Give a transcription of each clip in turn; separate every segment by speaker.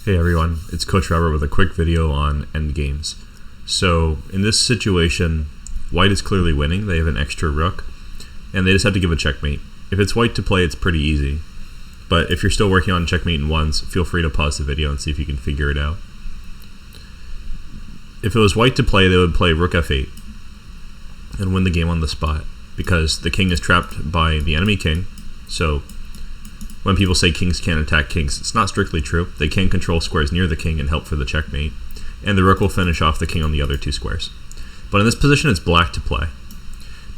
Speaker 1: Hey everyone, it's Coach Robert with a quick video on endgames. So in this situation, white is clearly winning. They have an extra rook, and they just have to give a checkmate. If it's white to play, it's pretty easy. But if you're still working on checkmate in ones, feel free to pause the video and see if you can figure it out. If it was white to play, they would play rook f8 and win the game on the spot, because the king is trapped by the enemy king. So when people say kings can't attack kings, it's not strictly true. They can control squares near the king and help for the checkmate, and the rook will finish off the king on the other two squares. But in this position, it's black to play.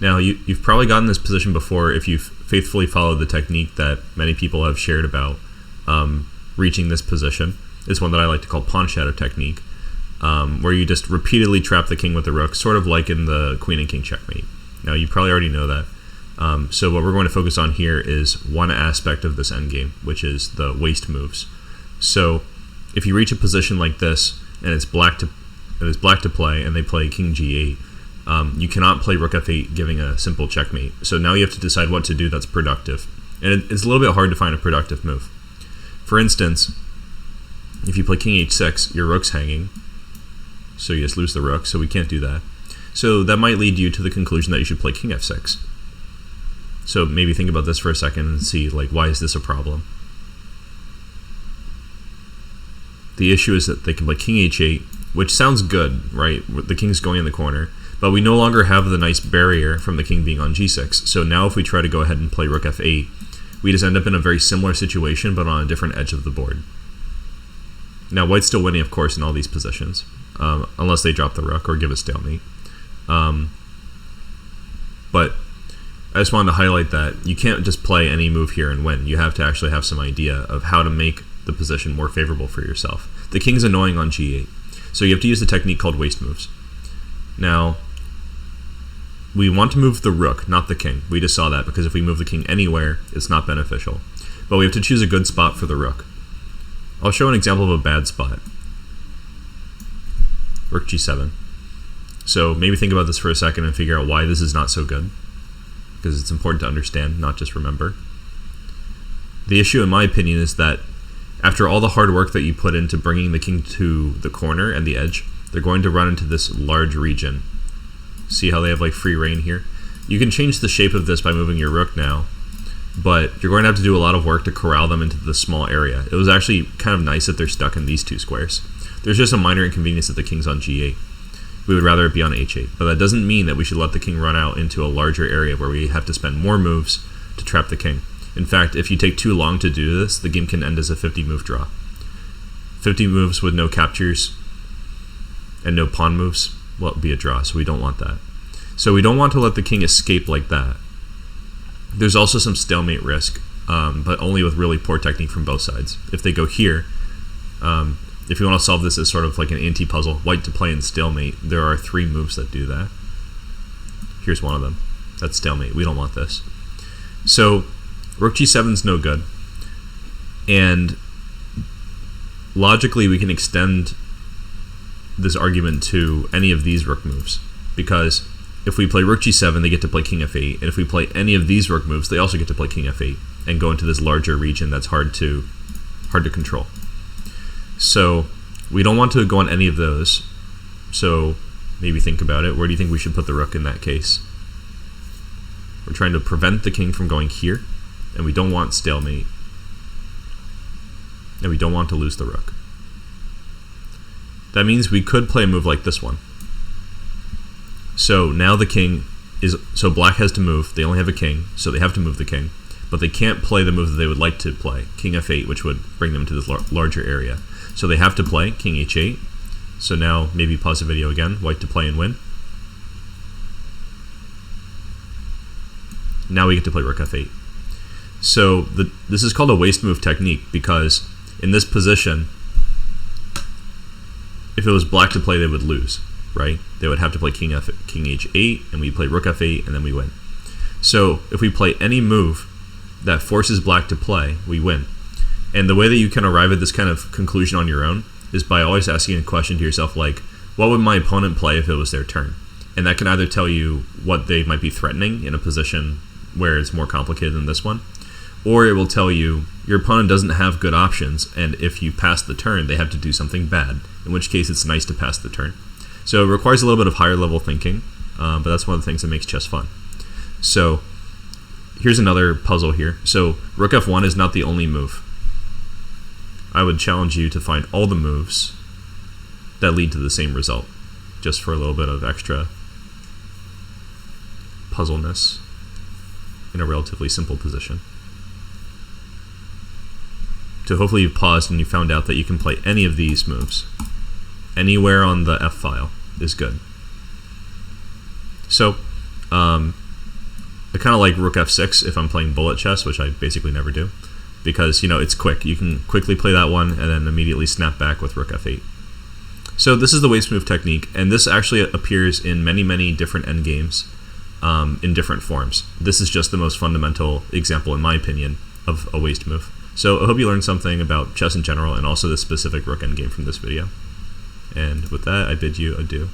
Speaker 1: Now, you've probably gotten this position before if you've faithfully followed the technique that many people have shared about reaching this position. It's one that I like to call pawn shadow technique, where you just repeatedly trap the king with the rook, sort of like in the queen and king checkmate. Now, you probably already know that. So what we're going to focus on here is one aspect of this endgame, which is the waste moves. So if you reach a position like this and it's black to play, and they play king g8, you cannot play rook f8 giving a simple checkmate. So now you have to decide what to do that's productive, and it's a little bit hard to find a productive move. For instance, if you play king h6, your rook's hanging, so you just lose the rook, so we can't do that. So that might lead you to the conclusion that you should play king f6. So maybe think about this for a second and see, like, why is this a problem? The issue is that they can play king h8, which sounds good, right? The king's going in the corner, but we no longer have the nice barrier from the king being on g6. So now if we try to go ahead and play rook f8, we just end up in a very similar situation, but on a different edge of the board. Now, white's still winning, of course, in all these positions, unless they drop the rook or give a stalemate. But I just wanted to highlight that you can't just play any move here and win. You have to actually have some idea of how to make the position more favorable for yourself. The king's annoying on g8, so you have to use the technique called waste moves. Now, we want to move the rook, not the king. We just saw that, because if we move the king anywhere, it's not beneficial. But we have to choose a good spot for the rook. I'll show an example of a bad spot. Rook g7. So maybe think about this for a second and figure out why this is not so good, because it's important to understand, not just remember. The issue, in my opinion, is that after all the hard work that you put into bringing the king to the corner and the edge, they're going to run into this large region. See how they have like free reign here? You can change the shape of this by moving your rook now, but you're going to have to do a lot of work to corral them into this small area. It was actually kind of nice that they're stuck in these two squares. There's just a minor inconvenience that the king's on g8. We would rather it be on h8, but that doesn't mean that we should let the king run out into a larger area where we have to spend more moves to trap the king. In fact, if you take too long to do this, the game can end as a 50-move draw. 50 moves with no captures and no pawn moves, well, it would be a draw, so we don't want that. So we don't want to let the king escape like that. There's also some stalemate risk, but only with really poor technique from both sides. If they go here, if you want to solve this as sort of like an anti-puzzle, white to play in stalemate, there are 3 moves that do that. Here's one of them. That's stalemate. We don't want this. So rook g7 is no good. And logically, we can extend this argument to any of these rook moves, because if we play rook g7, they get to play king f8, and if we play any of these rook moves, they also get to play king f8 and go into this larger region that's hard to control. So we don't want to go on any of those. So maybe think about it. Where do you think we should put the rook in that case? We're trying to prevent the king from going here, and we don't want stalemate, and we don't want to lose the rook. That means we could play a move like this one. So now the king is, so black has to move. They only have a king, so they have to move the king, but they can't play the move that they would like to play, king f8, which would bring them to this larger area. So they have to play king h8. So now maybe pause the video again, white to play and win. Now we get to play rook f8. So this is called a waste move technique, because in this position, if it was black to play, they would lose, right? They would have to play king h8, and we play rook f8, and then we win. So if we play any move that forces black to play, we win. And the way that you can arrive at this kind of conclusion on your own is by always asking a question to yourself like, what would my opponent play if it was their turn? And that can either tell you what they might be threatening in a position where it's more complicated than this one, or it will tell you your opponent doesn't have good options, and if you pass the turn, they have to do something bad, in which case it's nice to pass the turn. So it requires a little bit of higher level thinking, but that's one of the things that makes chess fun. So here's another puzzle here. So Rook F1 is not the only move. I would challenge you to find all the moves that lead to the same result, just for a little bit of extra puzzleness in a relatively simple position. So hopefully you've paused and you found out that you can play any of these moves. Anywhere on the F file is good. So, I kind of like Rook F6 if I'm playing bullet chess, which I basically never do, because, you know, it's quick. You can quickly play that one and then immediately snap back with Rook F8. So this is the waste move technique, and this actually appears in many, many different endgames in different forms. This is just the most fundamental example, in my opinion, of a waste move. So I hope you learned something about chess in general and also this specific Rook endgame from this video. And with that, I bid you adieu.